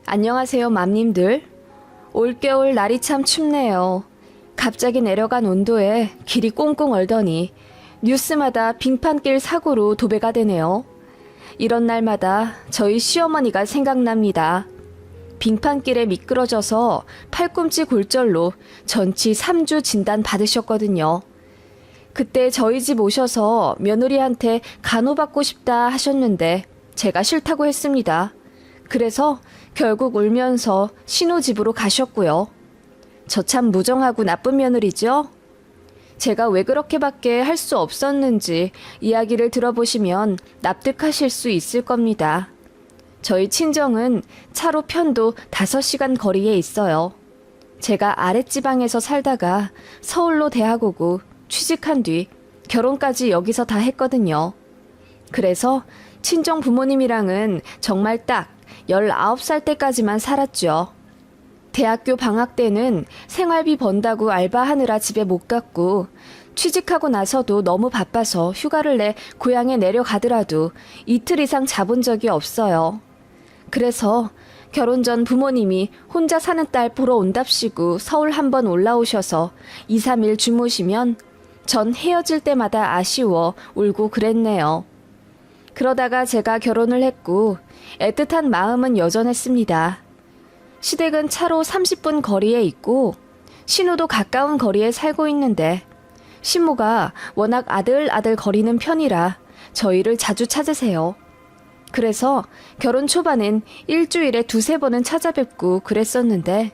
안녕하세요, 맘님들. 올겨울 날이 참 춥네요. 갑자기 내려간 온도에 길이 꽁꽁 얼더니 뉴스마다 빙판길 사고로 도배가 되네요. 이런 날마다 저희 시어머니가 생각납니다. 빙판길에 미끄러져서 팔꿈치 골절로 전치 3주 진단 받으셨거든요. 그때 저희 집 오셔서 며느리한테 간호받고 싶다 하셨는데 제가 싫다고 했습니다. 그래서 결국 울면서 신호집으로 가셨고요. 저 참 무정하고 나쁜 며느리죠? 제가 왜 그렇게밖에 할 수 없었는지 이야기를 들어보시면 납득하실 수 있을 겁니다. 저희 친정은 차로 편도 5시간 거리에 있어요. 제가 아랫지방에서 살다가 서울로 대학 오고 취직한 뒤 결혼까지 여기서 다 했거든요. 그래서 친정 부모님이랑은 정말 딱 19살 때까지만 살았죠. 대학교 방학 때는 생활비 번다고 알바하느라 집에 못 갔고 취직하고 나서도 너무 바빠서 휴가를 내 고향에 내려가더라도 이틀 이상 자본 적이 없어요. 그래서 결혼 전 부모님이 혼자 사는 딸 보러 온답시고 서울 한번 올라오셔서 2, 3일 주무시면 전 헤어질 때마다 아쉬워 울고 그랬네요. 그러다가 제가 결혼을 했고 애틋한 마음은 여전했습니다. 시댁은 차로 30분 거리에 있고 신우도 가까운 거리에 살고 있는데 신모가 워낙 아들아들 거리는 편이라 저희를 자주 찾으세요. 그래서 결혼 초반엔 일주일에 2-3번은 찾아뵙고 그랬었는데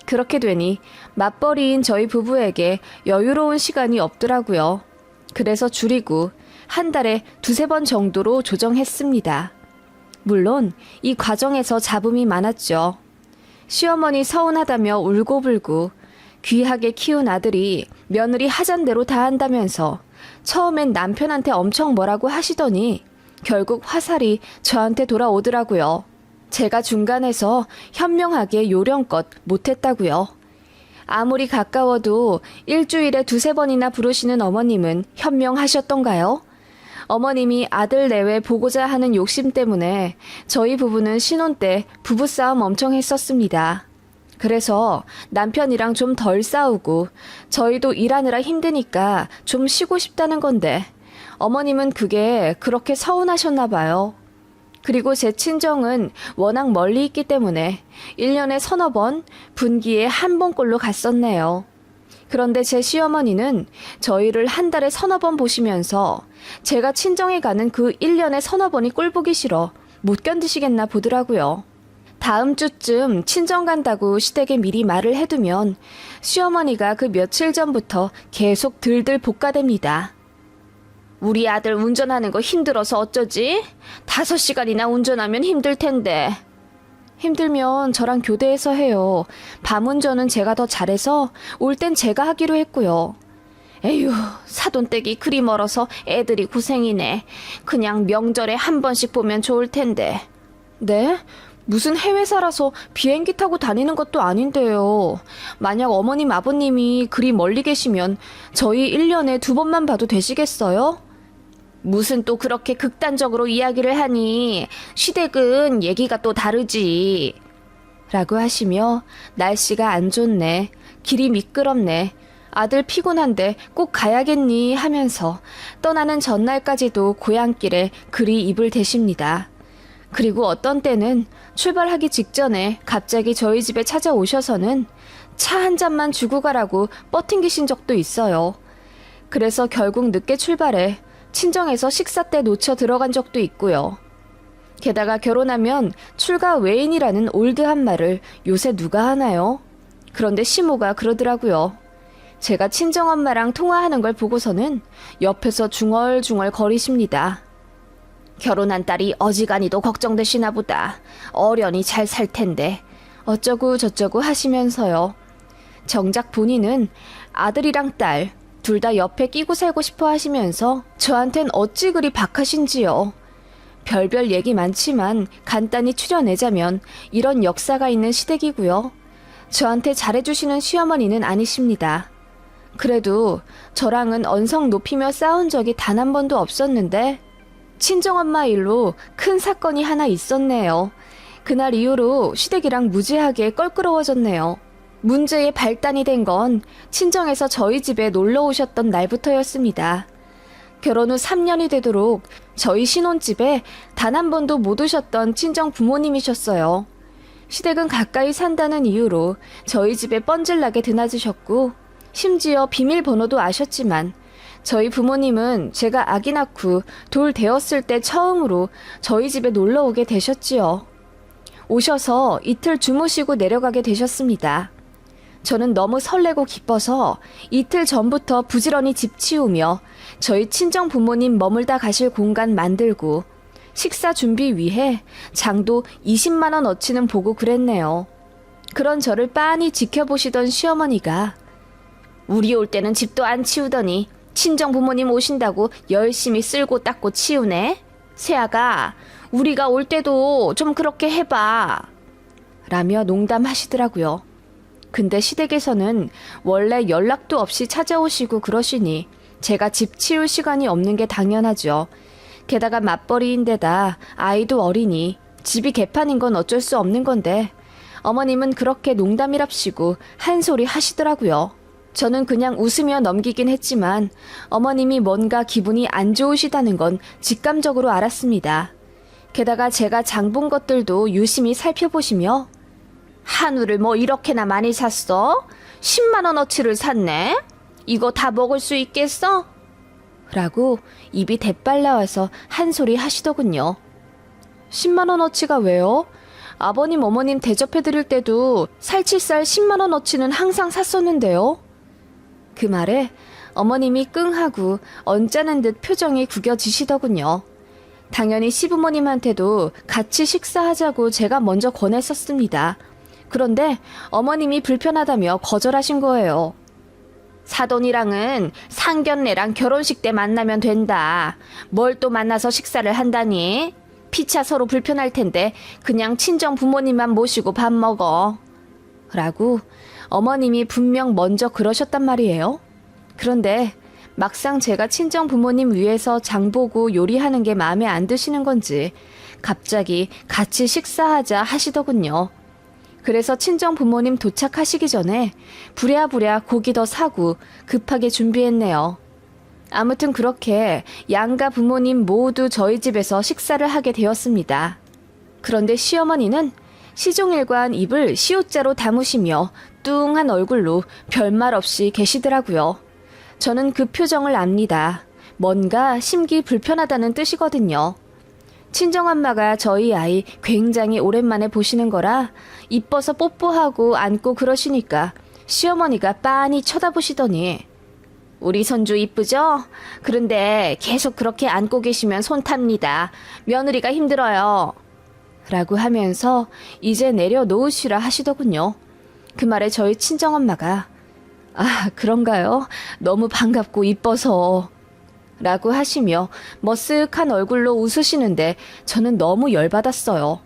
그렇게 되니 맞벌이인 저희 부부에게 여유로운 시간이 없더라고요. 그래서 줄이고 한 달에 2-3번 정도로 조정했습니다. 물론 이 과정에서 잡음이 많았죠. 시어머니 서운하다며 울고불고 귀하게 키운 아들이 며느리 하잔대로 다 한다면서 처음엔 남편한테 엄청 뭐라고 하시더니 결국 화살이 저한테 돌아오더라고요. 제가 중간에서 현명하게 요령껏 못했다고요. 아무리 가까워도 일주일에 2-3번이나 부르시는 어머님은 현명하셨던가요? 어머님이 아들 내외 보고자 하는 욕심 때문에 저희 부부는 신혼 때 부부싸움 엄청 했었습니다. 그래서 남편이랑 좀 덜 싸우고 저희도 일하느라 힘드니까 좀 쉬고 싶다는 건데 어머님은 그게 그렇게 서운하셨나 봐요. 그리고 제 친정은 워낙 멀리 있기 때문에 1년에 3-4번, 분기에 1번꼴로 갔었네요. 그런데 제 시어머니는 저희를 한 달에 3-4번 보시면서 제가 친정에 가는 그 1년에 3-4번이 꼴보기 싫어 못 견디시겠나 보더라고요. 다음 주쯤 친정 간다고 시댁에 미리 말을 해두면 시어머니가 그 며칠 전부터 계속 들들 볶아댑니다. 우리 아들 운전하는 거 힘들어서 어쩌지? 5시간이나 운전하면 힘들 텐데. 힘들면 저랑 교대해서 해요. 밤 운전은 제가 더 잘해서 올 땐 제가 하기로 했고요. 에휴, 사돈댁이 그리 멀어서 애들이 고생이네. 그냥 명절에 1번씩 보면 좋을 텐데. 네? 무슨 해외 살아서 비행기 타고 다니는 것도 아닌데요. 만약 어머님 아버님이 그리 멀리 계시면 저희 1년에 2번만 봐도 되시겠어요? 무슨 또 그렇게 극단적으로 이야기를 하니 시댁은 얘기가 또 다르지. 라고 하시며 날씨가 안 좋네. 길이 미끄럽네. 아들 피곤한데 꼭 가야겠니 하면서 떠나는 전날까지도 고향길에 그리 입을 대십니다. 그리고 어떤 때는 출발하기 직전에 갑자기 저희 집에 찾아오셔서는 차 한 잔만 주고 가라고 뻗팅기신 적도 있어요. 그래서 결국 늦게 출발해 친정에서 식사 때 놓쳐 들어간 적도 있고요. 게다가 결혼하면 출가 외인이라는 올드한 말을 요새 누가 하나요? 그런데 시모가 그러더라고요. 제가 친정엄마랑 통화하는 걸 보고서는 옆에서 중얼중얼 거리십니다. 결혼한 딸이 어지간히도 걱정되시나 보다. 어련히 잘 살 텐데 어쩌고 저쩌고 하시면서요. 정작 본인은 아들이랑 딸 둘 다 옆에 끼고 살고 싶어 하시면서 저한텐 어찌 그리 박하신지요. 별별 얘기 많지만 간단히 추려내자면 이런 역사가 있는 시댁이고요. 저한테 잘해주시는 시어머니는 아니십니다. 그래도 저랑은 언성 높이며 싸운 적이 단 한 번도 없었는데 친정엄마 일로 큰 사건이 하나 있었네요. 그날 이후로 시댁이랑 무지하게 껄끄러워졌네요. 문제의 발단이 된 건 친정에서 저희 집에 놀러 오셨던 날부터였습니다. 결혼 후 3년이 되도록 저희 신혼집에 단 한 번도 못 오셨던 친정 부모님이셨어요. 시댁은 가까이 산다는 이유로 저희 집에 뻔질나게 드나드셨고 심지어 비밀번호도 아셨지만 저희 부모님은 제가 아기 낳고 돌 되었을 때 처음으로 저희 집에 놀러 오게 되셨지요. 오셔서 이틀 주무시고 내려가게 되셨습니다. 저는 너무 설레고 기뻐서 이틀 전부터 부지런히 집 치우며 저희 친정 부모님 머물다 가실 공간 만들고 식사 준비 위해 장도 20만 원어치는 보고 그랬네요. 그런 저를 빤히 지켜보시던 시어머니가 우리 올 때는 집도 안 치우더니 친정 부모님 오신다고 열심히 쓸고 닦고 치우네. 세아가 우리가 올 때도 좀 그렇게 해봐. 라며 농담하시더라고요. 근데 시댁에서는 원래 연락도 없이 찾아오시고 그러시니 제가 집 치울 시간이 없는 게 당연하죠. 게다가 맞벌이인데다 아이도 어리니 집이 개판인 건 어쩔 수 없는 건데 어머님은 그렇게 농담이랍시고 한 소리 하시더라고요. 저는 그냥 웃으며 넘기긴 했지만 어머님이 뭔가 기분이 안 좋으시다는 건 직감적으로 알았습니다. 게다가 제가 장 본 것들도 유심히 살펴보시며 한우를 뭐 이렇게나 많이 샀어? 10만 원어치를 샀네? 이거 다 먹을 수 있겠어? 라고 입이 대빨 나와서 한 소리 하시더군요. 10만 원어치가 왜요? 아버님 어머님 대접해드릴 때도 살치살 10만 원어치는 항상 샀었는데요. 그 말에 어머님이 끙하고 언짢은 듯 표정이 구겨지시더군요. 당연히 시부모님한테도 같이 식사하자고 제가 먼저 권했었습니다. 그런데 어머님이 불편하다며 거절하신 거예요. 사돈이랑은 상견례랑 결혼식 때 만나면 된다. 뭘 또 만나서 식사를 한다니? 피차 서로 불편할 텐데 그냥 친정 부모님만 모시고 밥 먹어. 라고 어머님이 분명 먼저 그러셨단 말이에요. 그런데 막상 제가 친정 부모님 위해서 장보고 요리하는 게 마음에 안 드시는 건지 갑자기 같이 식사하자 하시더군요. 그래서 친정 부모님 도착하시기 전에 부랴부랴 고기 더 사고 급하게 준비했네요. 아무튼 그렇게 양가 부모님 모두 저희 집에서 식사를 하게 되었습니다. 그런데 시어머니는 시종일관 입을 시옷자로 다무시며 뚱한 얼굴로 별말 없이 계시더라고요. 저는 그 표정을 압니다. 뭔가 심기 불편하다는 뜻이거든요. 친정엄마가 저희 아이 굉장히 오랜만에 보시는 거라 이뻐서 뽀뽀하고 안고 그러시니까 시어머니가 빤히 쳐다보시더니 우리 손주 이쁘죠? 그런데 계속 그렇게 안고 계시면 손 탑니다. 며느리가 힘들어요. 라고 하면서 이제 내려놓으시라 하시더군요. 그 말에 저희 친정엄마가 아, 그런가요? 너무 반갑고 이뻐서 라고 하시며 머쓱한 얼굴로 웃으시는데 저는 너무 열받았어요.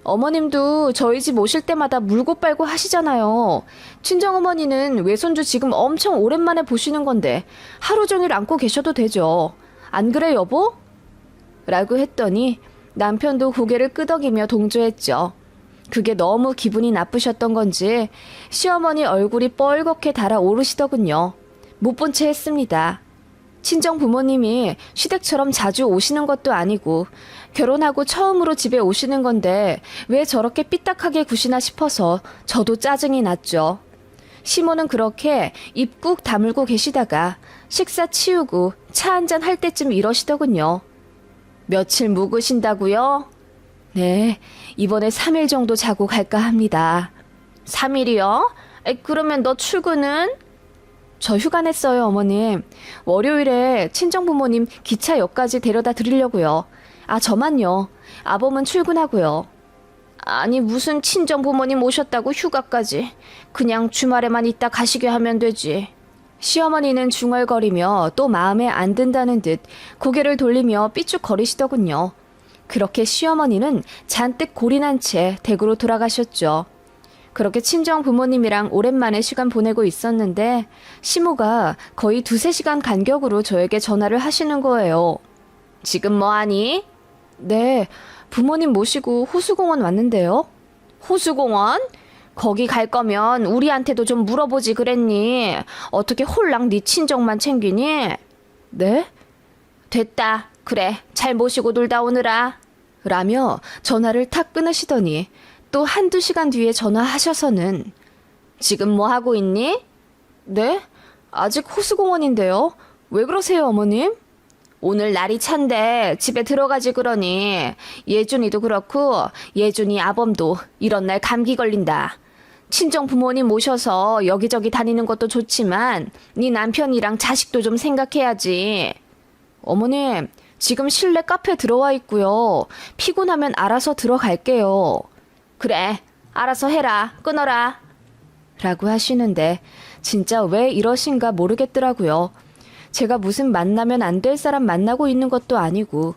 어머님도 저희 집 오실 때마다 물고 빨고 하시잖아요. 친정어머니는 외손주 지금 엄청 오랜만에 보시는 건데 하루 종일 안고 계셔도 되죠. 안 그래 여보? 라고 했더니 남편도 고개를 끄덕이며 동조했죠. 그게 너무 기분이 나쁘셨던 건지 시어머니 얼굴이 뻘겋게 달아오르시더군요. 못 본 채 했습니다. 친정 부모님이 시댁처럼 자주 오시는 것도 아니고 결혼하고 처음으로 집에 오시는 건데 왜 저렇게 삐딱하게 구시나 싶어서 저도 짜증이 났죠. 시모는 그렇게 입 꾹 다물고 계시다가 식사 치우고 차 한잔 할 때쯤 이러시더군요. 며칠 묵으신다고요? 네, 이번에 3일 정도 자고 갈까 합니다. 3일이요? 그러면 너 출근은? 저 휴가 냈어요, 어머님. 월요일에 친정부모님 기차역까지 데려다 드리려고요. 아, 저만요. 아범은 출근하고요. 아니, 무슨 친정부모님 오셨다고 휴가까지. 그냥 주말에만 있다 가시게 하면 되지. 시어머니는 중얼거리며 또 마음에 안 든다는 듯 고개를 돌리며 삐죽거리시더군요. 그렇게 시어머니는 잔뜩 골인한 채 댁으로 돌아가셨죠. 그렇게 친정 부모님이랑 오랜만에 시간 보내고 있었는데 시모가 거의 2-3시간 간격으로 저에게 전화를 하시는 거예요. 지금 뭐하니? 네, 부모님 모시고 호수공원 왔는데요. 호수공원? 거기 갈 거면 우리한테도 좀 물어보지 그랬니? 어떻게 홀랑 네 친정만 챙기니? 네? 됐다. 그래, 잘 모시고 놀다 오느라. 라며 전화를 탁 끊으시더니 또 한두 시간 뒤에 전화하셔서는 지금 뭐 하고 있니? 네? 아직 호수공원인데요. 왜 그러세요, 어머님? 오늘 날이 찬데 집에 들어가지 그러니 예준이도 그렇고 예준이 아범도 이런 날 감기 걸린다. 친정 부모님 모셔서 여기저기 다니는 것도 좋지만 네 남편이랑 자식도 좀 생각해야지. 어머님, 지금 실내 카페 들어와 있고요. 피곤하면 알아서 들어갈게요. 그래, 알아서 해라. 끊어라. 라고 하시는데 진짜 왜 이러신가 모르겠더라고요. 제가 무슨 만나면 안 될 사람 만나고 있는 것도 아니고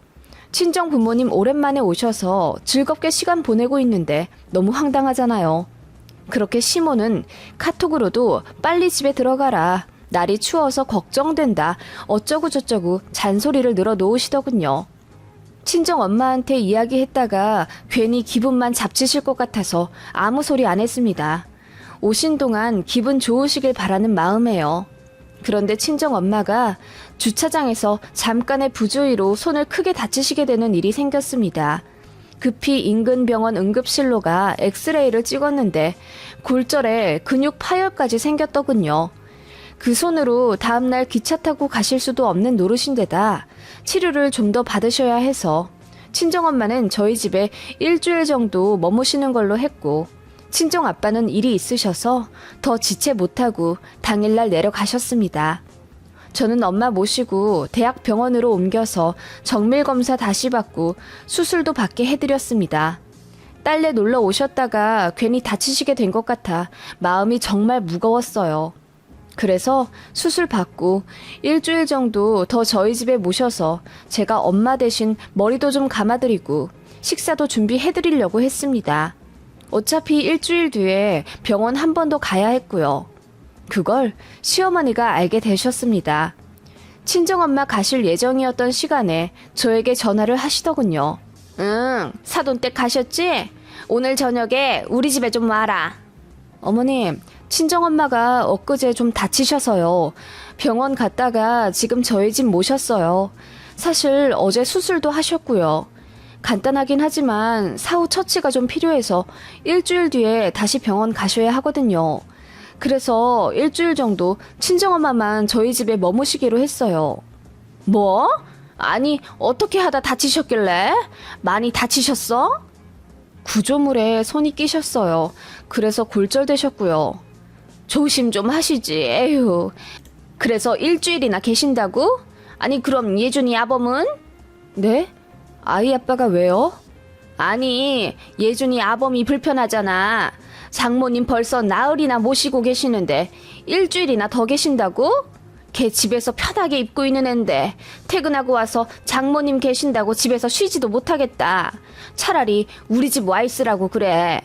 친정 부모님 오랜만에 오셔서 즐겁게 시간 보내고 있는데 너무 황당하잖아요. 그렇게 시모는 카톡으로도 빨리 집에 들어가라. 날이 추워서 걱정된다. 어쩌고 저쩌고 잔소리를 늘어놓으시더군요. 친정 엄마한테 이야기했다가 괜히 기분만 잡치실 것 같아서 아무 소리 안 했습니다. 오신 동안 기분 좋으시길 바라는 마음에요. 그런데 친정 엄마가 주차장에서 잠깐의 부주의로 손을 크게 다치시게 되는 일이 생겼습니다. 급히 인근 병원 응급실로 가 엑스레이를 찍었는데 골절에 근육 파열까지 생겼더군요. 그 손으로 다음날 기차 타고 가실 수도 없는 노릇인데다 치료를 좀 더 받으셔야 해서 친정엄마는 저희 집에 일주일 정도 머무시는 걸로 했고 친정아빠는 일이 있으셔서 더 지체 못하고 당일날 내려가셨습니다. 저는 엄마 모시고 대학병원으로 옮겨서 정밀검사 다시 받고 수술도 받게 해드렸습니다. 딸네 놀러 오셨다가 괜히 다치시게 된 것 같아 마음이 정말 무거웠어요. 그래서 수술 받고 일주일 정도 더 저희 집에 모셔서 제가 엄마 대신 머리도 좀 감아드리고 식사도 준비해드리려고 했습니다. 어차피 일주일 뒤에 병원 한 번 더 가야 했고요. 그걸 시어머니가 알게 되셨습니다. 친정엄마 가실 예정이었던 시간에 저에게 전화를 하시더군요. 응, 사돈댁 가셨지? 오늘 저녁에 우리 집에 좀 와라. 어머님, 친정엄마가 엊그제 좀 다치셔서요. 병원 갔다가 지금 저희 집 모셨어요. 사실 어제 수술도 하셨고요. 간단하긴 하지만 사후 처치가 좀 필요해서 일주일 뒤에 다시 병원 가셔야 하거든요. 그래서 일주일 정도 친정엄마만 저희 집에 머무시기로 했어요. 뭐? 아니, 어떻게 하다 다치셨길래? 많이 다치셨어? 구조물에 손이 끼셨어요. 그래서 골절되셨고요. 조심 좀 하시지, 에휴. 그래서 일주일이나 계신다고? 아니, 그럼 예준이 아범은? 네? 아이 아빠가 왜요? 아니, 예준이 아범이 불편하잖아. 장모님 벌써 나흘이나 모시고 계시는데 일주일이나 더 계신다고? 걔 집에서 편하게 입고 있는 앤데 퇴근하고 와서 장모님 계신다고 집에서 쉬지도 못하겠다. 차라리 우리 집 와 있으라고 그래.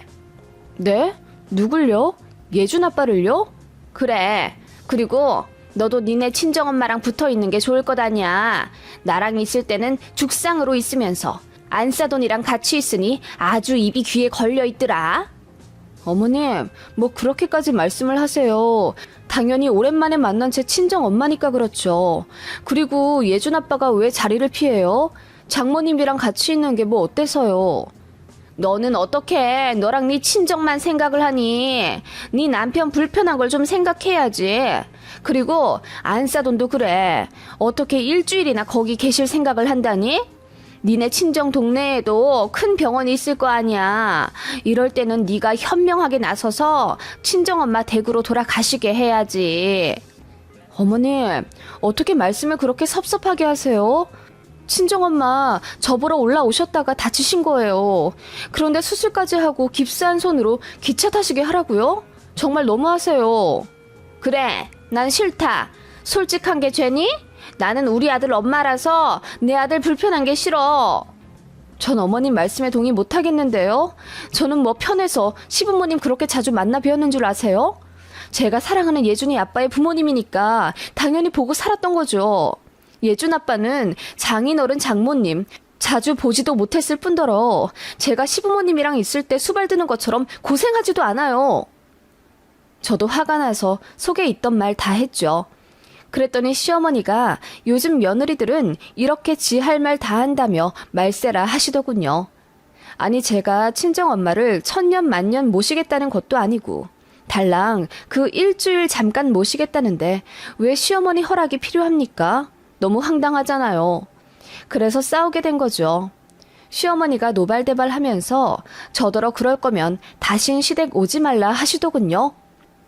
네? 누굴요? 예준 아빠를요? 그래. 그리고 너도 니네 친정엄마랑 붙어있는 게 좋을 것 아니야. 나랑 있을 때는 죽상으로 있으면서 안사돈이랑 같이 있으니 아주 입이 귀에 걸려있더라. 어머님, 뭐 그렇게까지 말씀을 하세요. 당연히 오랜만에 만난 제 친정엄마니까 그렇죠. 그리고 예준 아빠가 왜 자리를 피해요? 장모님이랑 같이 있는 게 뭐 어때서요? 너는 어떻게 너랑 네 친정만 생각을 하니? 네 남편 불편한 걸 좀 생각해야지. 그리고 안사돈도 그래. 어떻게 일주일이나 거기 계실 생각을 한다니? 니네 친정 동네에도 큰 병원이 있을 거 아니야. 이럴 때는 네가 현명하게 나서서 친정엄마 댁으로 돌아가시게 해야지. 어머님, 어떻게 말씀을 그렇게 섭섭하게 하세요? 친정엄마 저보러 올라오셨다가 다치신 거예요. 그런데 수술까지 하고 깁스한 손으로 기차 타시게 하라고요? 정말 너무하세요. 그래, 난 싫다. 솔직한 게 죄니? 나는 우리 아들 엄마라서 내 아들 불편한 게 싫어. 전 어머님 말씀에 동의 못하겠는데요. 저는 뭐 편해서 시부모님 그렇게 자주 만나 뵈었는 줄 아세요? 제가 사랑하는 예준이 아빠의 부모님이니까 당연히 보고 살았던 거죠. 예준 아빠는 장인어른 장모님, 자주 보지도 못했을 뿐더러 제가 시부모님이랑 있을 때 수발드는 것처럼 고생하지도 않아요. 저도 화가 나서 속에 있던 말 다 했죠. 그랬더니 시어머니가 요즘 며느리들은 이렇게 지 할 말 다 한다며 말세라 하시더군요. 아니 제가 친정엄마를 천년 만년 모시겠다는 것도 아니고 달랑 그 일주일 잠깐 모시겠다는데 왜 시어머니 허락이 필요합니까? 너무 황당하잖아요. 그래서 싸우게 된 거죠. 시어머니가 노발대발 하면서 저더러 그럴 거면 다신 시댁 오지 말라 하시더군요.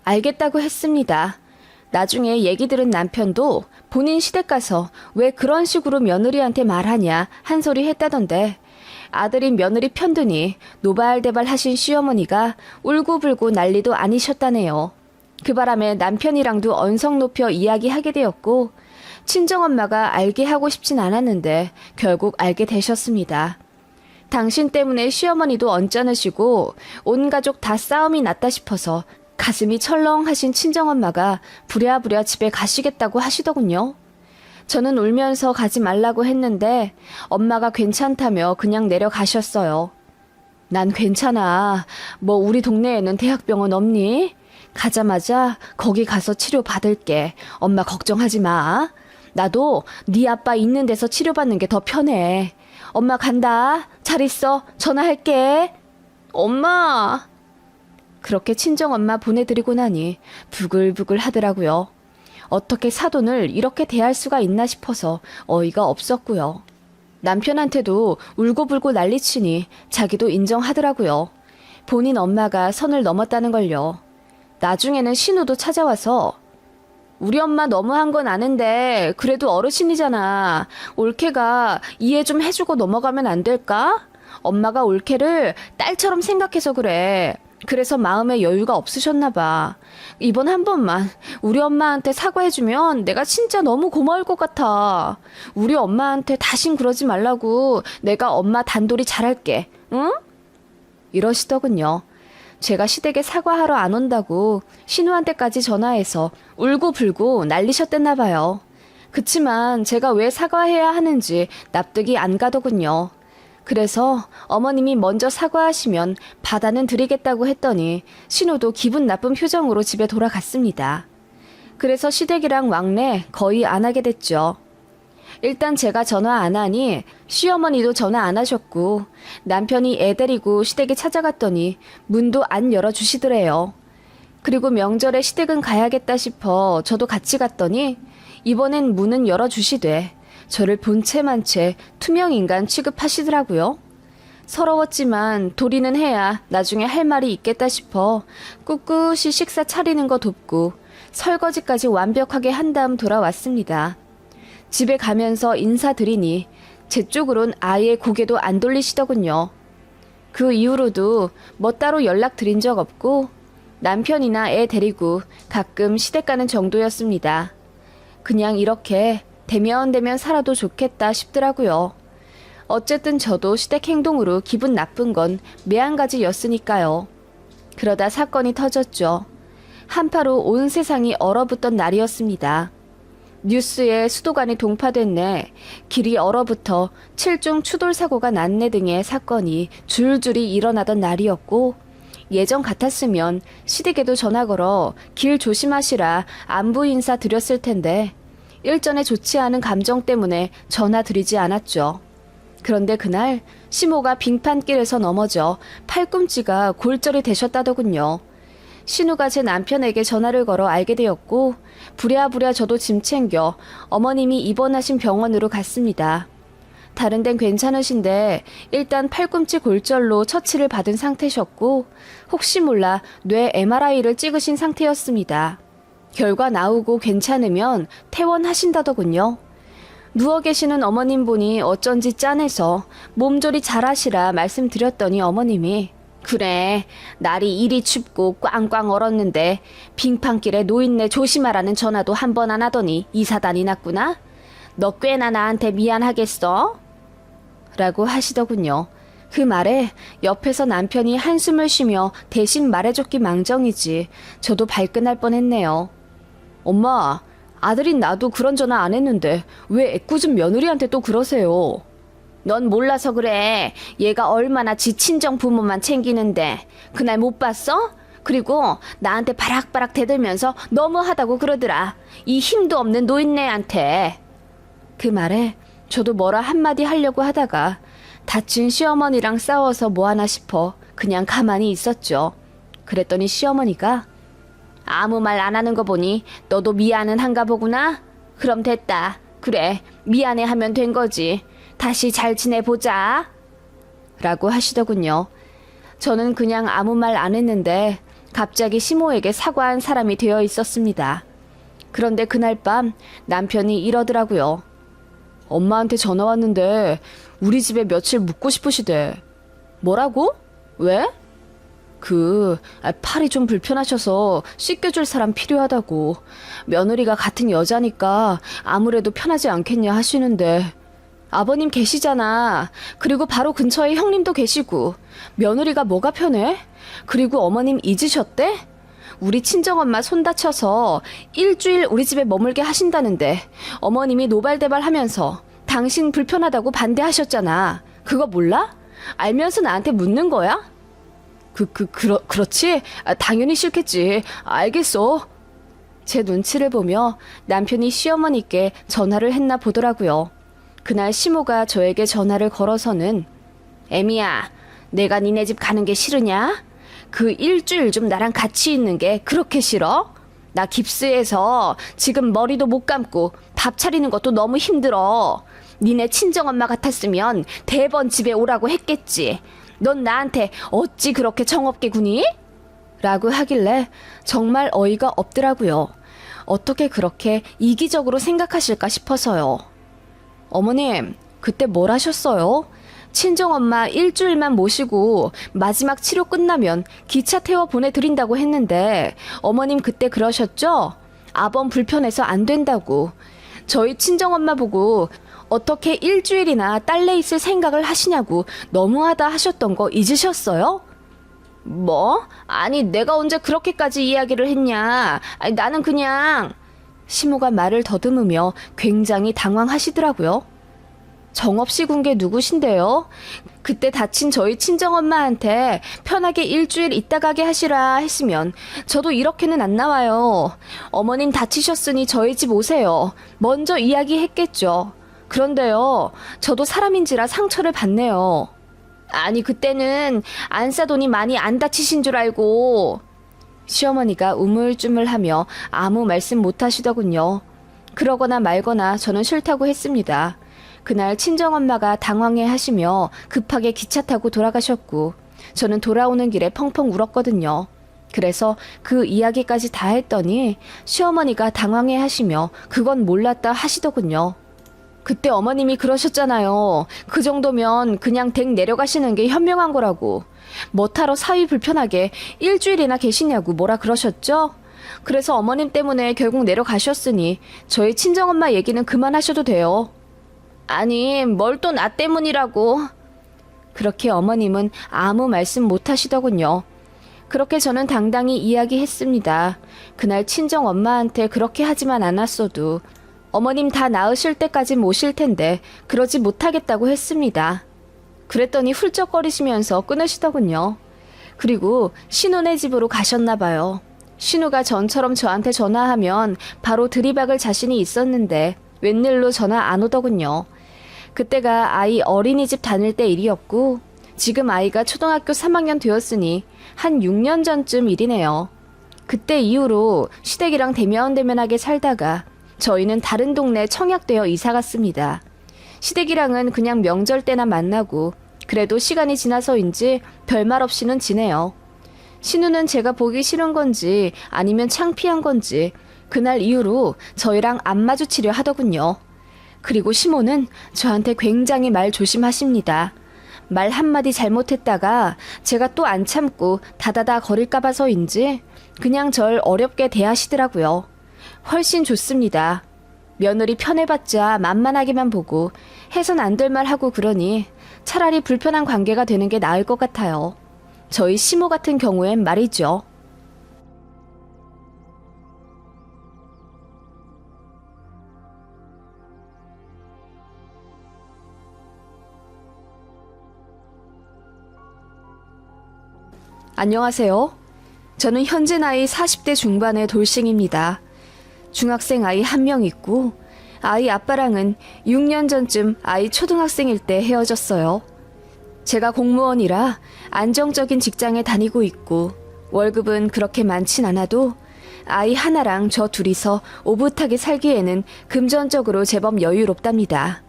알겠다고 했습니다. 나중에 얘기 들은 남편도 본인 시댁 가서 왜 그런 식으로 며느리한테 말하냐 한 소리 했다던데 아들이 며느리 편드니 노발대발 하신 시어머니가 울고불고 난리도 아니셨다네요. 그 바람에 남편이랑도 언성 높여 이야기하게 되었고 친정엄마가 알게 하고 싶진 않았는데 결국 알게 되셨습니다. 당신 때문에 시어머니도 언짢으시고 온 가족 다 싸움이 났다 싶어서 가슴이 철렁하신 친정엄마가 부랴부랴 집에 가시겠다고 하시더군요. 저는 울면서 가지 말라고 했는데 엄마가 괜찮다며 그냥 내려가셨어요. 난 괜찮아. 뭐 우리 동네에는 대학병원 없니? 가자마자 거기 가서 치료 받을게. 엄마 걱정하지 마. 나도 네 아빠 있는 데서 치료받는 게 더 편해. 엄마 간다. 잘 있어. 전화할게. 엄마. 그렇게 친정엄마 보내드리고 나니 부글부글 하더라고요. 어떻게 사돈을 이렇게 대할 수가 있나 싶어서 어이가 없었고요. 남편한테도 울고불고 난리치니 자기도 인정하더라고요. 본인 엄마가 선을 넘었다는 걸요. 나중에는 신우도 찾아와서 우리 엄마 너무한 건 아는데 그래도 어르신이잖아. 올케가 이해 좀 해주고 넘어가면 안 될까? 엄마가 올케를 딸처럼 생각해서 그래. 그래서 마음에 여유가 없으셨나 봐. 이번 한 번만 우리 엄마한테 사과해주면 내가 진짜 너무 고마울 것 같아. 우리 엄마한테 다신 그러지 말라고 내가 엄마 단돌이 잘할게. 응? 이러시더군요. 제가 시댁에 사과하러 안 온다고 신우한테까지 전화해서 울고불고 난리셨댔나 봐요. 그치만 제가 왜 사과해야 하는지 납득이 안 가더군요. 그래서 어머님이 먼저 사과하시면 받아는 드리겠다고 했더니 신우도 기분 나쁜 표정으로 집에 돌아갔습니다. 그래서 시댁이랑 왕래 거의 안 하게 됐죠. 일단 제가 전화 안 하니 시어머니도 전화 안 하셨고 남편이 애 데리고 시댁에 찾아갔더니 문도 안 열어주시더래요. 그리고 명절에 시댁은 가야겠다 싶어 저도 같이 갔더니 이번엔 문은 열어주시되 저를 본체만 채 투명인간 취급하시더라고요. 서러웠지만 도리는 해야 나중에 할 말이 있겠다 싶어 꿋꿋이 식사 차리는 거 돕고 설거지까지 완벽하게 한 다음 돌아왔습니다. 집에 가면서 인사드리니 제 쪽으론 아예 고개도 안 돌리시더군요. 그 이후로도 뭐 따로 연락드린 적 없고 남편이나 애 데리고 가끔 시댁 가는 정도였습니다. 그냥 이렇게 대면대면 살아도 좋겠다 싶더라고요. 어쨌든 저도 시댁 행동으로 기분 나쁜 건 매한가지였으니까요. 그러다 사건이 터졌죠. 한파로 온 세상이 얼어붙던 날이었습니다. 뉴스에 수도관이 동파됐네, 길이 얼어붙어 7중 추돌 사고가 났네 등의 사건이 줄줄이 일어나던 날이었고 예전 같았으면 시댁에도 전화 걸어 길 조심하시라 안부 인사 드렸을 텐데 일전에 좋지 않은 감정 때문에 전화 드리지 않았죠. 그런데 그날 시모가 빙판길에서 넘어져 팔꿈치가 골절이 되셨다더군요. 신우가 제 남편에게 전화를 걸어 알게 되었고 부랴부랴 저도 짐 챙겨 어머님이 입원하신 병원으로 갔습니다. 다른 데는 괜찮으신데 일단 팔꿈치 골절로 처치를 받은 상태셨고 혹시 몰라 뇌 MRI를 찍으신 상태였습니다. 결과 나오고 괜찮으면 퇴원하신다더군요. 누워 계시는 어머님 보니 어쩐지 짠해서 몸조리 잘하시라 말씀드렸더니 어머님이 그래, 날이 이리 춥고 꽝꽝 얼었는데 빙판길에 노인네 조심하라는 전화도 한 번 안 하더니 이사단이 났구나? 너 꽤나 나한테 미안하겠어? 라고 하시더군요. 그 말에 옆에서 남편이 한숨을 쉬며 대신 말해줬기 망정이지 저도 발끈할 뻔했네요. 엄마, 아들인 나도 그런 전화 안 했는데 왜 애꿎은 며느리한테 또 그러세요? 넌 몰라서 그래. 얘가 얼마나 지 친정 부모만 챙기는데. 그날 못 봤어? 그리고 나한테 바락바락 대들면서 너무하다고 그러더라. 이 힘도 없는 노인네한테. 그 말에 저도 뭐라 한마디 하려고 하다가 다친 시어머니랑 싸워서 뭐하나 싶어 그냥 가만히 있었죠. 그랬더니 시어머니가 아무 말 안 하는 거 보니 너도 미안은 한가 보구나? 그럼 됐다. 그래, 미안해 하면 된 거지. 다시 잘 지내보자. 라고 하시더군요. 저는 그냥 아무 말 안 했는데 갑자기 시모에게 사과한 사람이 되어 있었습니다. 그런데 그날 밤 남편이 이러더라고요. 엄마한테 전화 왔는데 우리 집에 며칠 묵고 싶으시대. 뭐라고? 왜? 팔이 좀 불편하셔서 씻겨줄 사람 필요하다고. 며느리가 같은 여자니까 아무래도 편하지 않겠냐 하시는데. 아버님 계시잖아. 그리고 바로 근처에 형님도 계시고. 며느리가 뭐가 편해? 그리고 어머님 잊으셨대? 우리 친정엄마 손 다쳐서 일주일 우리 집에 머물게 하신다는데 어머님이 노발대발 하면서 당신 불편하다고 반대하셨잖아. 그거 몰라? 알면서 나한테 묻는 거야? 그렇지? 당연히 싫겠지. 알겠어. 제 눈치를 보며 남편이 시어머니께 전화를 했나 보더라고요. 그날 시모가 저에게 전화를 걸어서는 애미야, 내가 니네 집 가는 게 싫으냐? 그 일주일 좀 나랑 같이 있는 게 그렇게 싫어? 나 깁스해서 지금 머리도 못 감고 밥 차리는 것도 너무 힘들어. 니네 친정엄마 같았으면 대번 집에 오라고 했겠지. 넌 나한테 어찌 그렇게 정없게 구니? 라고 하길래 정말 어이가 없더라고요. 어떻게 그렇게 이기적으로 생각하실까 싶어서요. 어머님, 그때 뭘 하셨어요? 친정엄마 일주일만 모시고 마지막 치료 끝나면 기차 태워 보내드린다고 했는데 어머님 그때 그러셨죠? 아범 불편해서 안 된다고. 저희 친정엄마 보고 어떻게 일주일이나 딸래 있을 생각을 하시냐고 너무하다 하셨던 거 잊으셨어요? 뭐? 아니 내가 언제 그렇게까지 이야기를 했냐. 아니, 나는 그냥... 시모가 말을 더듬으며 굉장히 당황하시더라고요. 정없이 군 게 누구신데요? 그때 다친 저희 친정엄마한테 편하게 일주일 있다 가게 하시라 했으면 저도 이렇게는 안 나와요. 어머님 다치셨으니 저희 집 오세요. 먼저 이야기했겠죠. 그런데요, 저도 사람인지라 상처를 받네요. 아니 그때는 안싸돈이 많이 안 다치신 줄 알고. 시어머니가 우물쭈물하며 아무 말씀 못하시더군요. 그러거나 말거나 저는 싫다고 했습니다. 그날 친정엄마가 당황해 하시며 급하게 기차 타고 돌아가셨고 저는 돌아오는 길에 펑펑 울었거든요. 그래서 그 이야기까지 다 했더니 시어머니가 당황해 하시며 그건 몰랐다 하시더군요. 그때 어머님이 그러셨잖아요. 그 정도면 그냥 댁 내려가시는 게 현명한 거라고. 뭐하러 사위 불편하게 일주일이나 계시냐고 뭐라 그러셨죠? 그래서 어머님 때문에 결국 내려가셨으니 저희 친정엄마 얘기는 그만하셔도 돼요. 아니 뭘 또 나 때문이라고. 그렇게 어머님은 아무 말씀 못 하시더군요. 그렇게 저는 당당히 이야기했습니다. 그날 친정엄마한테 그렇게 하지만 않았어도 어머님 다 나으실 때까지 모실 텐데 그러지 못하겠다고 했습니다. 그랬더니 훌쩍거리시면서 끊으시더군요. 그리고 신우네 집으로 가셨나 봐요. 신우가 전처럼 저한테 전화하면 바로 들이박을 자신이 있었는데 웬일로 전화 안 오더군요. 그때가 아이 어린이집 다닐 때 일이었고 지금 아이가 초등학교 3학년 되었으니 한 6년 전쯤 일이네요. 그때 이후로 시댁이랑 대면대면하게 살다가 저희는 다른 동네 청약되어 이사 갔습니다. 시댁이랑은 그냥 명절 때나 만나고 그래도 시간이 지나서인지 별말 없이는 지내요. 신우는 제가 보기 싫은 건지 아니면 창피한 건지 그날 이후로 저희랑 안 마주치려 하더군요. 그리고 시모는 저한테 굉장히 말 조심하십니다. 말 한마디 잘못했다가 제가 또 안 참고 다다다 거릴까 봐서인지 그냥 절 어렵게 대하시더라고요. 훨씬 좋습니다. 며느리 편해봤자 만만하게만 보고 해선 안 될 말 하고 그러니 차라리 불편한 관계가 되는 게 나을 것 같아요. 저희 시모 같은 경우엔 말이죠. 안녕하세요. 저는 현재 나이 40대 중반의 돌싱입니다. 중학생 아이 한 명 있고 아이 아빠랑은 6년 전쯤 아이 초등학생일 때 헤어졌어요. 제가 공무원이라 안정적인 직장에 다니고 있고 월급은 그렇게 많진 않아도 아이 하나랑 저 둘이서 오붓하게 살기에는 금전적으로 제법 여유롭답니다.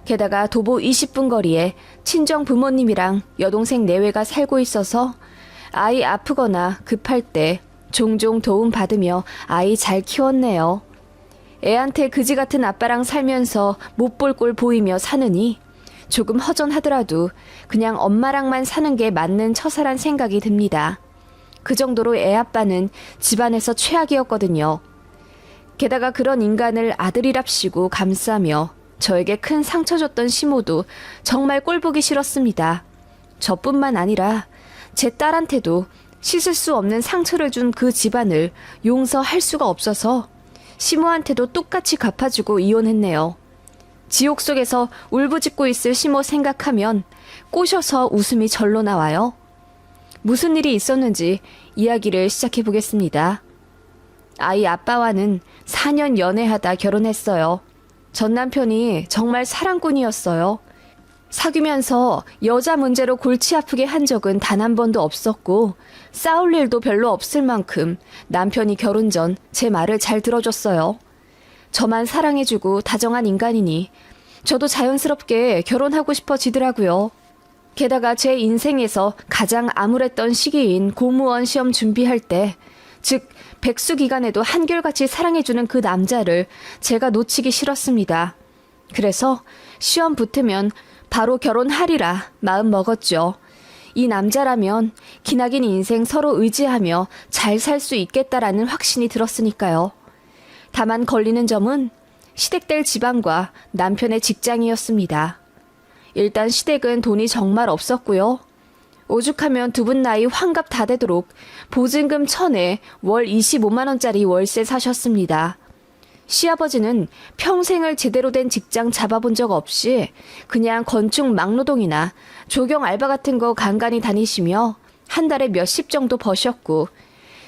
게다가 도보 20분 거리에 친정 부모님이랑 여동생 내외가 살고 있어서 아이 아프거나 급할 때 종종 도움 받으며 아이 잘 키웠네요. 애한테 그지 같은 아빠랑 살면서 못 볼 꼴 보이며 사느니 조금 허전하더라도 그냥 엄마랑만 사는 게 맞는 처사란 생각이 듭니다. 그 정도로 애 아빠는 집안에서 최악이었거든요. 게다가 그런 인간을 아들이랍시고 감싸며 저에게 큰 상처 줬던 시모도 정말 꼴보기 싫었습니다. 저뿐만 아니라 제 딸한테도 씻을 수 없는 상처를 준 그 집안을 용서할 수가 없어서 시모한테도 똑같이 갚아주고 이혼했네요. 지옥 속에서 울부짖고 있을 시모 생각하면 꼬셔서 웃음이 절로 나와요. 무슨 일이 있었는지 이야기를 시작해 보겠습니다. 아이 아빠와는 4년 연애하다 결혼했어요. 전 남편이 정말 사랑꾼이었어요. 사귀면서 여자 문제로 골치 아프게 한 적은 단 한 번도 없었고 싸울 일도 별로 없을 만큼 남편이 결혼 전 제 말을 잘 들어줬어요. 저만 사랑해주고 다정한 인간이니 저도 자연스럽게 결혼하고 싶어지더라고요. 게다가 제 인생에서 가장 암울했던 시기인 공무원 시험 준비할 때, 즉 백수 기간에도 한결같이 사랑해주는 그 남자를 제가 놓치기 싫었습니다. 그래서 시험 붙으면 바로 결혼하리라 마음 먹었죠. 이 남자라면 기나긴 인생 서로 의지하며 잘 살 수 있겠다라는 확신이 들었으니까요. 다만 걸리는 점은 시댁될 집안과 남편의 직장이었습니다. 일단 시댁은 돈이 정말 없었고요. 오죽하면 두 분 나이 환갑 다 되도록 보증금 1,000에 월 25만 원짜리 월세 사셨습니다. 시아버지는 평생을 제대로 된 직장 잡아본 적 없이 그냥 건축 막노동이나 조경 알바 같은 거 간간히 다니시며 한 달에 몇십 정도 버셨고,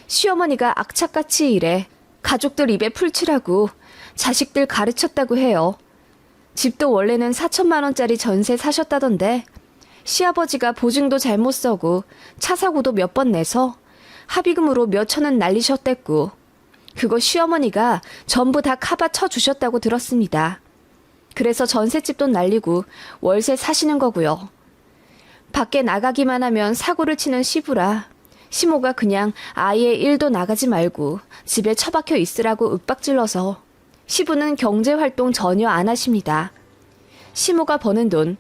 시어머니가 악착같이 일해 가족들 입에 풀칠하고 자식들 가르쳤다고 해요. 집도 원래는 4천만 원짜리 전세 사셨다던데 시아버지가 보증도 잘못 써고 차 사고도 몇 번 내서 합의금으로 몇 천은 날리셨댔고, 그거 시어머니가 전부 다 카바 쳐주셨다고 들었습니다. 그래서 전셋집도 날리고 월세 사시는 거고요. 밖에 나가기만 하면 사고를 치는 시부라 시모가 그냥 아예 일도 나가지 말고 집에 처박혀 있으라고 윽박질러서 시부는 경제활동 전혀 안 하십니다. 시모가 버는 돈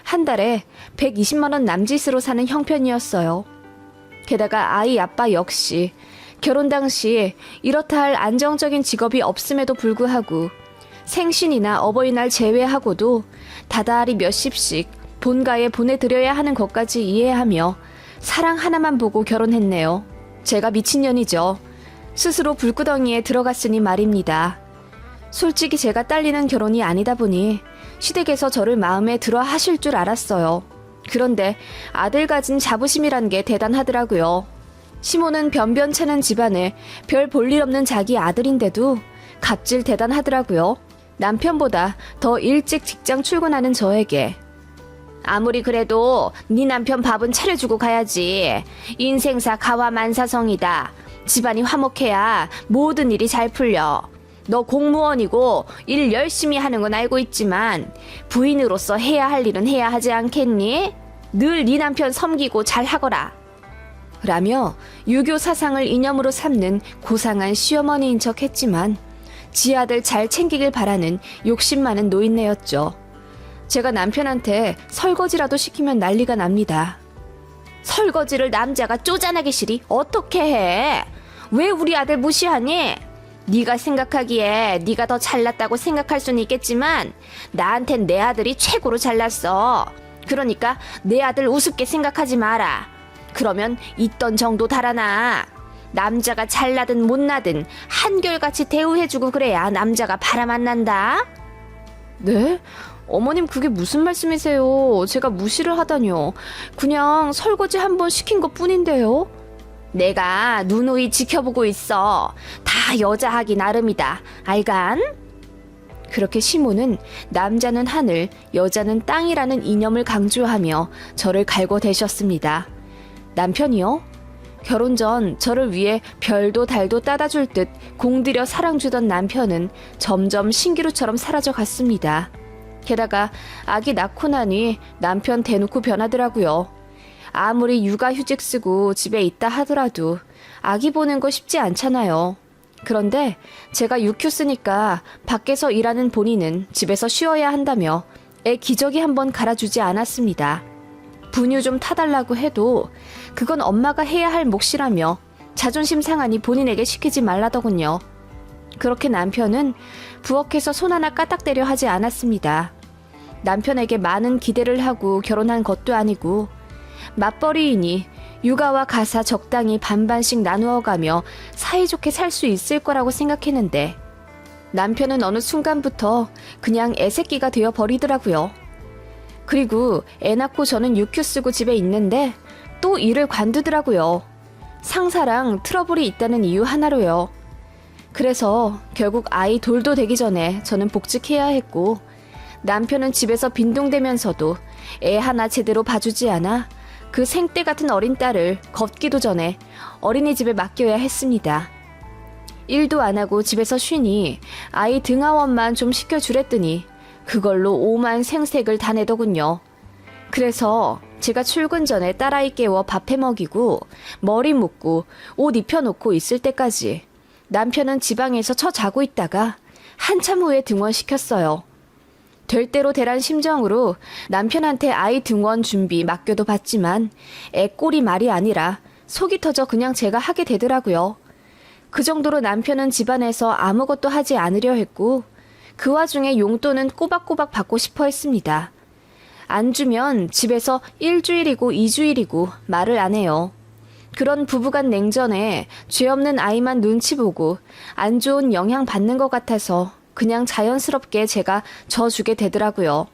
한 달에 120만 원 남짓으로 사는 형편이었어요. 게다가 아이 아빠 역시 결혼 당시 이렇다 할 안정적인 직업이 없음에도 불구하고 생신이나 어버이날 제외하고도 다달이 몇십씩 본가에 보내드려야 하는 것까지 이해하며 사랑 하나만 보고 결혼했네요. 제가 미친년이죠. 스스로 불구덩이에 들어갔으니 말입니다. 솔직히 제가 딸리는 결혼이 아니다 보니 시댁에서 저를 마음에 들어 하실 줄 알았어요. 그런데 아들 가진 자부심이란 게 대단하더라고요. 시모는 변변찮은 집안에 별 볼일 없는 자기 아들인데도 갑질 대단하더라고요. 남편보다 더 일찍 직장 출근하는 저에게 아무리 그래도 네 남편 밥은 차려주고 가야지. 인생사 가와만사성이다. 집안이 화목해야 모든 일이 잘 풀려. 너 공무원이고 일 열심히 하는 건 알고 있지만 부인으로서 해야 할 일은 해야 하지 않겠니? 늘 네 남편 섬기고 잘하거라. 라며 유교 사상을 이념으로 삼는 고상한 시어머니인 척 했지만 지 아들 잘 챙기길 바라는 욕심 많은 노인네였죠. 제가 남편한테 설거지라도 시키면 난리가 납니다. 설거지를 남자가 쪼잔하게 시리 어떻게 해? 왜 우리 아들 무시하니? 네가 생각하기에 네가 더 잘났다고 생각할 수는 있겠지만 나한텐 내 아들이 최고로 잘났어. 그러니까 내 아들 우습게 생각하지 마라. 그러면 있던 정도 달아나. 남자가 잘나든 못나든 한결같이 대우해주고 그래야 남자가 바람 안 난다. 네? 어머님 그게 무슨 말씀이세요? 제가 무시를 하다뇨. 그냥 설거지 한 번 시킨 것 뿐인데요. 내가 누누이 지켜보고 있어. 다 여자 하기 나름이다. 알간? 그렇게 시모는 남자는 하늘, 여자는 땅이라는 이념을 강조하며 저를 갈고대셨습니다. 남편이요? 결혼 전 저를 위해 별도 달도 따다줄 듯 공들여 사랑 주던 남편은 점점 신기루처럼 사라져 갔습니다. 게다가 아기 낳고 나니 남편 대놓고 변하더라고요. 아무리 육아휴직 쓰고 집에 있다 하더라도 아기 보는 거 쉽지 않잖아요. 그런데 제가 육휴 쓰니까 밖에서 일하는 본인은 집에서 쉬어야 한다며 애 기저귀 한번 갈아주지 않았습니다. 분유 좀 타달라고 해도 그건 엄마가 해야 할 몫이라며 자존심 상하니 본인에게 시키지 말라더군요. 그렇게 남편은 부엌에서 손 하나 까딱대려 하지 않았습니다. 남편에게 많은 기대를 하고 결혼한 것도 아니고 맞벌이이니 육아와 가사 적당히 반반씩 나누어가며 사이좋게 살 수 있을 거라고 생각했는데 남편은 어느 순간부터 그냥 애새끼가 되어 버리더라고요. 그리고 애 낳고 저는 육휴 쓰고 집에 있는데 또 일을 관두더라고요. 상사랑 트러블이 있다는 이유 하나로요. 그래서 결국 아이 돌도 되기 전에 저는 복직해야 했고 남편은 집에서 빈둥대면서도 애 하나 제대로 봐주지 않아 그 생떼 같은 어린 딸을 걷기도 전에 어린이집에 맡겨야 했습니다. 일도 안 하고 집에서 쉬니 아이 등하원만 좀 시켜주랬더니 그걸로 오만 생색을 다 내더군요. 그래서 제가 출근 전에 딸아이 깨워 밥해 먹이고 머리 묶고 옷 입혀놓고 있을 때까지 남편은 지방에서 처 자고 있다가 한참 후에 등원시켰어요. 될 대로 되란 심정으로 남편한테 아이 등원 준비 맡겨도 봤지만 애 꼴이 말이 아니라 속이 터져 그냥 제가 하게 되더라고요. 그 정도로 남편은 집안에서 아무것도 하지 않으려 했고 그 와중에 용돈은 꼬박꼬박 받고 싶어 했습니다. 안 주면 집에서 1주일이고 2주일이고 말을 안 해요. 그런 부부간 냉전에 죄 없는 아이만 눈치 보고 안 좋은 영향 받는 것 같아서 그냥 자연스럽게 제가 져주게 되더라고요.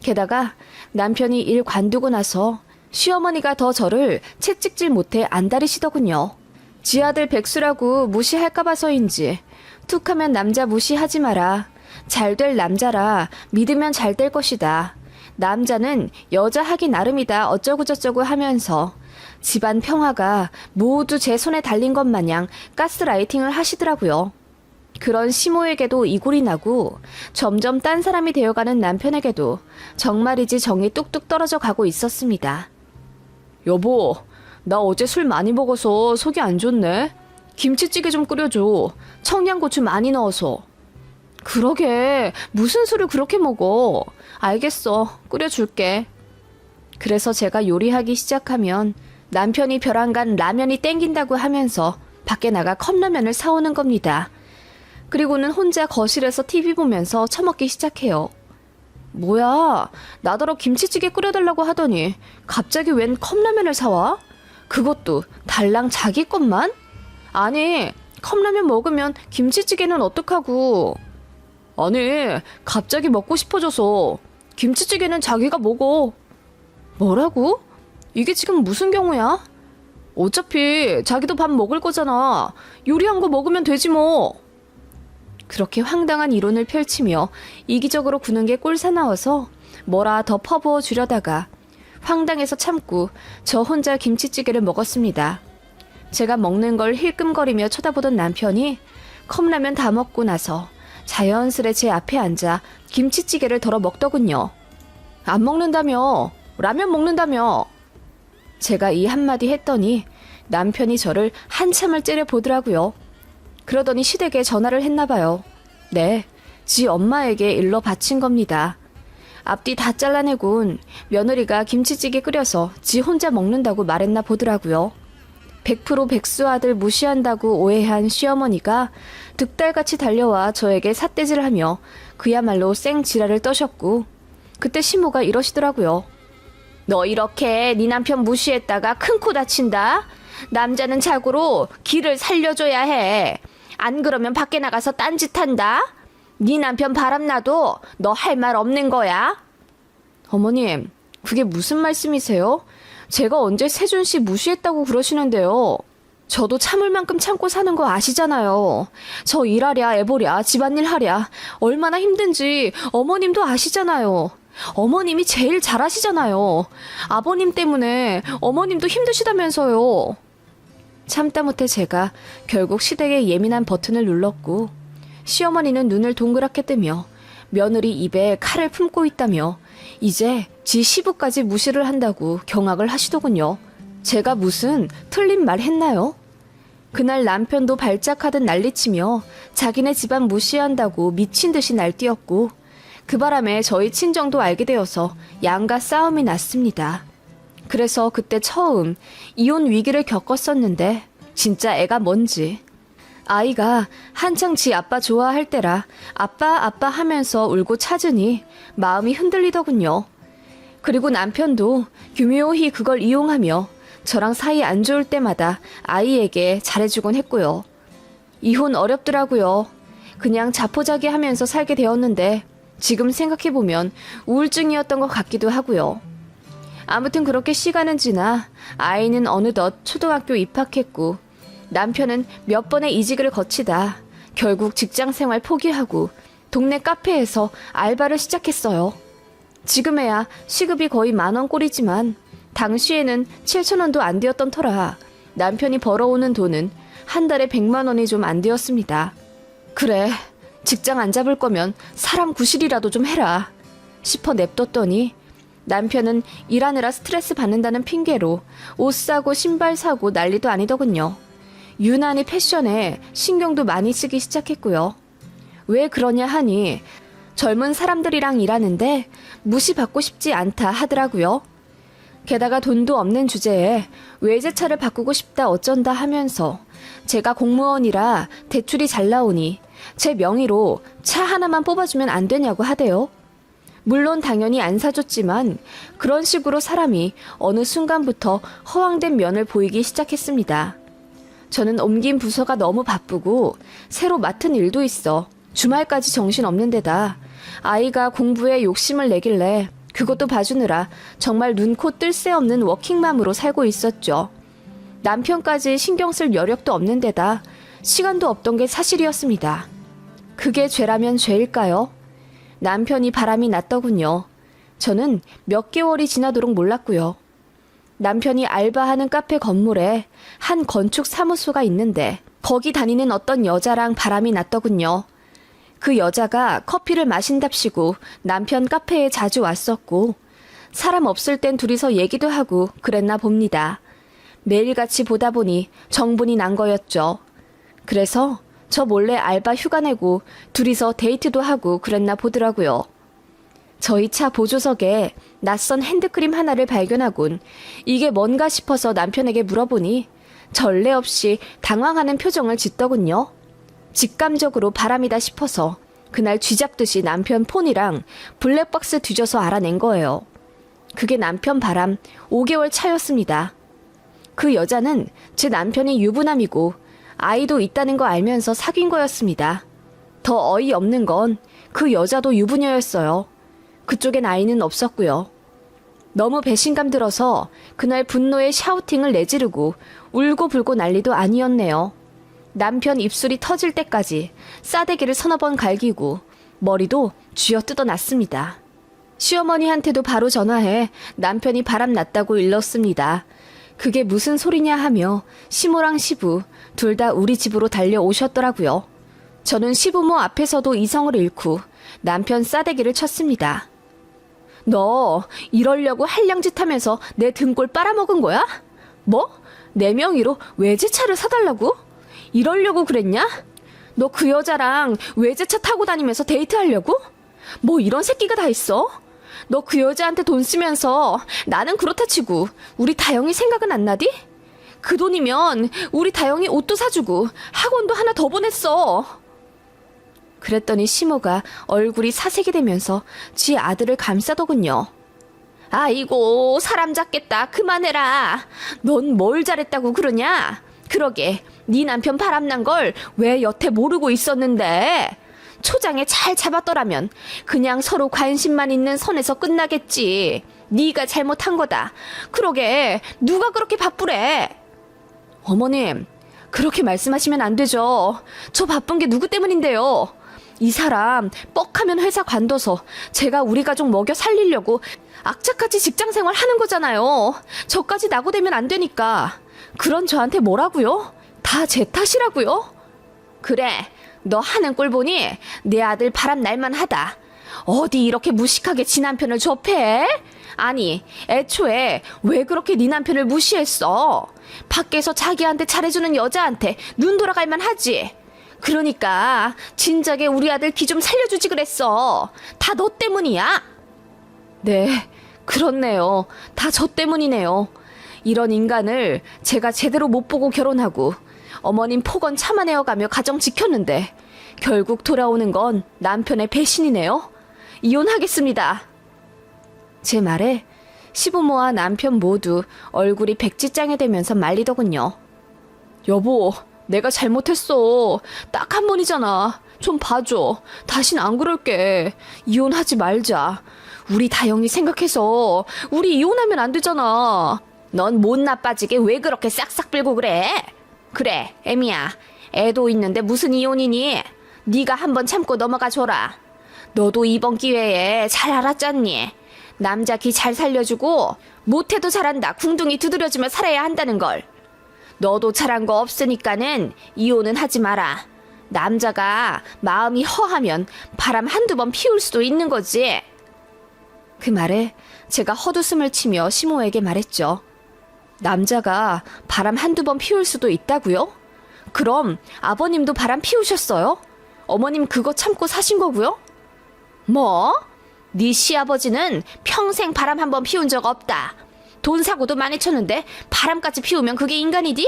게다가 남편이 일 관두고 나서 시어머니가 더 저를 채찍질 못해 안달이시더군요. 지 아들 백수라고 무시할까 봐서인지 툭하면 남자 무시하지 마라. 잘 될 남자라 믿으면 잘 될 것이다. 남자는 여자 하기 나름이다 어쩌고저쩌고 하면서 집안 평화가 모두 제 손에 달린 것 마냥 가스라이팅을 하시더라고요. 그런 시모에게도 이골이 나고 점점 딴 사람이 되어가는 남편에게도 정말이지 정이 뚝뚝 떨어져 가고 있었습니다. 여보, 나 어제 술 많이 먹어서 속이 안 좋네. 김치찌개 좀 끓여줘. 청양고추 많이 넣어서. 그러게, 무슨 술을 그렇게 먹어. 알겠어, 끓여줄게. 그래서 제가 요리하기 시작하면 남편이 벼랑간 라면이 땡긴다고 하면서 밖에 나가 컵라면을 사오는 겁니다. 그리고는 혼자 거실에서 TV 보면서 처먹기 시작해요. 뭐야, 나더러 김치찌개 끓여달라고 하더니 갑자기 웬 컵라면을 사와? 그것도 달랑 자기 것만? 아니, 컵라면 먹으면 김치찌개는 어떡하고? 아니, 갑자기 먹고 싶어져서 김치찌개는 자기가 먹어. 뭐라고? 이게 지금 무슨 경우야? 어차피 자기도 밥 먹을 거잖아. 요리한 거 먹으면 되지 뭐. 그렇게 황당한 이론을 펼치며 이기적으로 구는 게 꼴사나워서 뭐라 더 퍼부어 주려다가 황당해서 참고 저 혼자 김치찌개를 먹었습니다. 제가 먹는 걸 힐끔거리며 쳐다보던 남편이 컵라면 다 먹고 나서 자연스레 제 앞에 앉아 김치찌개를 덜어 먹더군요. 안 먹는다며? 라면 먹는다며? 제가 이 한마디 했더니 남편이 저를 한참을 째려보더라고요. 그러더니 시댁에 전화를 했나봐요. 네, 지 엄마에게 일러 바친 겁니다. 앞뒤 다 잘라내곤 며느리가 김치찌개 끓여서 지 혼자 먹는다고 말했나 보더라고요. 100% 백수 아들 무시한다고 오해한 시어머니가 득달같이 달려와 저에게 삿대질을 하며 그야말로 생지랄을 떠셨고 그때 시모가 이러시더라고요. 너 이렇게 네 남편 무시했다가 큰 코 다친다? 남자는 자고로 기를 살려줘야 해. 안 그러면 밖에 나가서 딴짓한다? 네 남편 바람나도 너 할 말 없는 거야? 어머님, 그게 무슨 말씀이세요? 제가 언제 세준 씨 무시했다고 그러시는데요? 저도 참을 만큼 참고 사는 거 아시잖아요. 저 일하랴, 애보랴, 집안일 하랴 얼마나 힘든지 어머님도 아시잖아요. 어머님이 제일 잘하시잖아요. 아버님 때문에 어머님도 힘드시다면서요. 참다 못해 제가 결국 시댁의 예민한 버튼을 눌렀고 시어머니는 눈을 동그랗게 뜨며 며느리 입에 칼을 품고 있다며 이제 지 시부까지 무시를 한다고 경악을 하시더군요. 제가 무슨 틀린 말 했나요? 그날 남편도 발작하듯 난리치며 자기네 집안 무시한다고 미친 듯이 날뛰었고 그 바람에 저희 친정도 알게 되어서 양가 싸움이 났습니다. 그래서 그때 처음 이혼 위기를 겪었었는데 진짜 애가 뭔지. 아이가 한창 지 아빠 좋아할 때라 아빠 아빠 하면서 울고 찾으니 마음이 흔들리더군요. 그리고 남편도 교묘히 그걸 이용하며 저랑 사이 안 좋을 때마다 아이에게 잘해주곤 했고요. 이혼 어렵더라고요. 그냥 자포자기 하면서 살게 되었는데 지금 생각해보면 우울증이었던 것 같기도 하고요. 아무튼 그렇게 시간은 지나 아이는 어느덧 초등학교 입학했고 남편은 몇 번의 이직을 거치다 결국 직장생활 포기하고 동네 카페에서 알바를 시작했어요. 지금에야 시급이 거의 10,000원 꼴이지만 당시에는 7,000원도 안 되었던 터라 남편이 벌어오는 돈은 한 달에 100만 원이 좀 안 되었습니다. 그래, 직장 안 잡을 거면 사람 구실이라도 좀 해라 싶어 냅뒀더니 남편은 일하느라 스트레스 받는다는 핑계로 옷 사고 신발 사고 난리도 아니더군요. 유난히 패션에 신경도 많이 쓰기 시작했고요. 왜 그러냐 하니 젊은 사람들이랑 일하는데 무시받고 싶지 않다 하더라고요. 게다가 돈도 없는 주제에 외제차를 바꾸고 싶다 어쩐다 하면서 제가 공무원이라 대출이 잘 나오니 제 명의로 차 하나만 뽑아주면 안 되냐고 하대요. 물론 당연히 안 사줬지만 그런 식으로 사람이 어느 순간부터 허황된 면을 보이기 시작했습니다. 저는 옮긴 부서가 너무 바쁘고 새로 맡은 일도 있어 주말까지 정신없는 데다 아이가 공부에 욕심을 내길래 그것도 봐주느라 정말 눈코 뜰 새 없는 워킹맘으로 살고 있었죠. 남편까지 신경 쓸 여력도 없는 데다 시간도 없던 게 사실이었습니다. 그게 죄라면 죄일까요? 남편이 바람이 났더군요. 저는 몇 개월이 지나도록 몰랐고요. 남편이 알바하는 카페 건물에 한 건축 사무소가 있는데 거기 다니는 어떤 여자랑 바람이 났더군요. 그 여자가 커피를 마신답시고 남편 카페에 자주 왔었고 사람 없을 땐 둘이서 얘기도 하고 그랬나 봅니다. 매일같이 보다 보니 정분이 난 거였죠. 그래서 저 몰래 알바 휴가 내고 둘이서 데이트도 하고 그랬나 보더라고요. 저희 차 보조석에 낯선 핸드크림 하나를 발견하곤 이게 뭔가 싶어서 남편에게 물어보니 전례 없이 당황하는 표정을 짓더군요. 직감적으로 바람이다 싶어서 그날 쥐잡듯이 남편 폰이랑 블랙박스 뒤져서 알아낸 거예요. 그게 남편 바람 5개월 차였습니다. 그 여자는 제 남편이 유부남이고 아이도 있다는 거 알면서 사귄 거였습니다. 더 어이없는 건 그 여자도 유부녀였어요. 그쪽엔 아이는 없었고요. 너무 배신감 들어서 그날 분노에 샤우팅을 내지르고 울고불고 난리도 아니었네요. 남편 입술이 터질 때까지 싸대기를 서너 번 갈기고 머리도 쥐어뜯어 놨습니다. 시어머니한테도 바로 전화해 남편이 바람 났다고 일렀습니다. 그게 무슨 소리냐 하며 시모랑 시부 둘 다 우리 집으로 달려오셨더라고요. 저는 시부모 앞에서도 이성을 잃고 남편 싸대기를 쳤습니다. 너 이러려고 한량짓 하면서 내 등골 빨아먹은 거야? 뭐? 내 명의로 외제차를 사달라고? 이러려고 그랬냐? 너 그 여자랑 외제차 타고 다니면서 데이트하려고? 뭐 이런 새끼가 다 있어? 너 그 여자한테 돈 쓰면서 나는 그렇다 치고 우리 다영이 생각은 안 나디? 그 돈이면 우리 다영이 옷도 사주고 학원도 하나 더 보냈어. 그랬더니 시모가 얼굴이 사색이 되면서 지 아들을 감싸더군요. 아이고 사람 잡겠다 그만해라. 넌 뭘 잘했다고 그러냐? 그러게 네 남편 바람난 걸 왜 여태 모르고 있었는데. 초장에 잘 잡았더라면 그냥 서로 관심만 있는 선에서 끝나겠지. 네가 잘못한 거다. 그러게 누가 그렇게 바쁘래. 어머님 그렇게 말씀하시면 안 되죠. 저 바쁜 게 누구 때문인데요. 이 사람 뻑하면 회사 관둬서 제가 우리 가족 먹여 살리려고 악착같이 직장생활 하는 거잖아요. 저까지 낙오되면 안 되니까. 그런 저한테 뭐라고요? 다 제 탓이라고요? 그래, 너 하는 꼴 보니 내 아들 바람 날만 하다. 어디 이렇게 무식하게 지 남편을 접해? 아니, 애초에 왜 그렇게 네 남편을 무시했어? 밖에서 자기한테 잘해주는 여자한테 눈 돌아갈만 하지. 그러니까 진작에 우리 아들 기 좀 살려주지 그랬어. 다 너 때문이야. 네, 그렇네요. 다 저 때문이네요. 이런 인간을 제가 제대로 못 보고 결혼하고 어머님 폭언 참아내어가며 가정 지켰는데 결국 돌아오는 건 남편의 배신이네요. 이혼하겠습니다. 제 말에 시부모와 남편 모두 얼굴이 백지장이 되면서 말리더군요. 여보, 내가 잘못했어. 딱 한 번이잖아. 좀 봐줘. 다신 안 그럴게. 이혼하지 말자. 우리 다영이 생각해서 우리 이혼하면 안 되잖아. 넌 못 나빠지게 왜 그렇게 싹싹 빌고 그래? 그래, 애미야. 애도 있는데 무슨 이혼이니? 네가 한번 참고 넘어가 줘라. 너도 이번 기회에 잘 알았잖니? 남자 기 잘 살려주고 못해도 잘한다 궁둥이 두드려주며 살아야 한다는 걸. 너도 잘한 거 없으니까는 이혼은 하지 마라. 남자가 마음이 허하면 바람 한두 번 피울 수도 있는 거지. 그 말에 제가 헛웃음을 치며 시모에게 말했죠. 남자가 바람 한두 번 피울 수도 있다고요? 그럼 아버님도 바람 피우셨어요? 어머님 그거 참고 사신 거고요? 뭐? 네 시아버지는 평생 바람 한 번 피운 적 없다. 돈 사고도 많이 쳤는데 바람까지 피우면 그게 인간이디?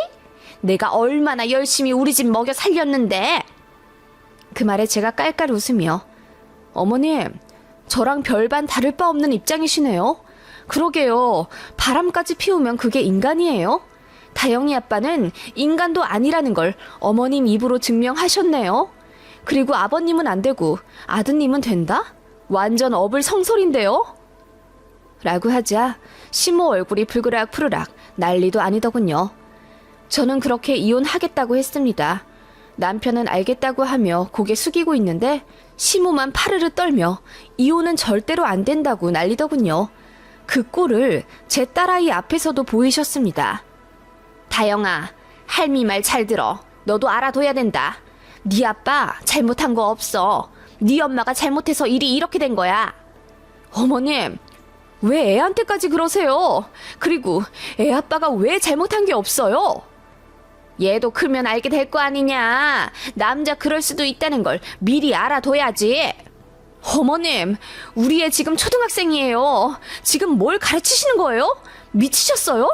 내가 얼마나 열심히 우리 집 먹여 살렸는데. 그 말에 제가 깔깔 웃으며 어머님, 저랑 별반 다를 바 없는 입장이시네요. 그러게요. 바람까지 피우면 그게 인간이에요? 다영이 아빠는 인간도 아니라는 걸 어머님 입으로 증명하셨네요. 그리고 아버님은 안 되고 아드님은 된다? 완전 어불성설인데요? 라고 하자 시모 얼굴이 불그락 난리도 아니더군요. 저는 그렇게 이혼하겠다고 했습니다. 남편은 알겠다고 하며 고개 숙이고 있는데 시모만 파르르 떨며 이혼은 절대로 안 된다고 난리더군요. 그 꼴을 제 딸아이 앞에서도 보이셨습니다. 다영아, 할미 말 잘 들어. 너도 알아둬야 된다. 네 아빠 잘못한 거 없어. 네 엄마가 잘못해서 일이 이렇게 된 거야. 어머님, 왜 애한테까지 그러세요? 그리고 애 아빠가 왜 잘못한 게 없어요? 얘도 크면 알게 될 거 아니냐. 남자 그럴 수도 있다는 걸 미리 알아둬야지. 어머님, 우리 애 지금 초등학생이에요. 지금 뭘 가르치시는 거예요? 미치셨어요?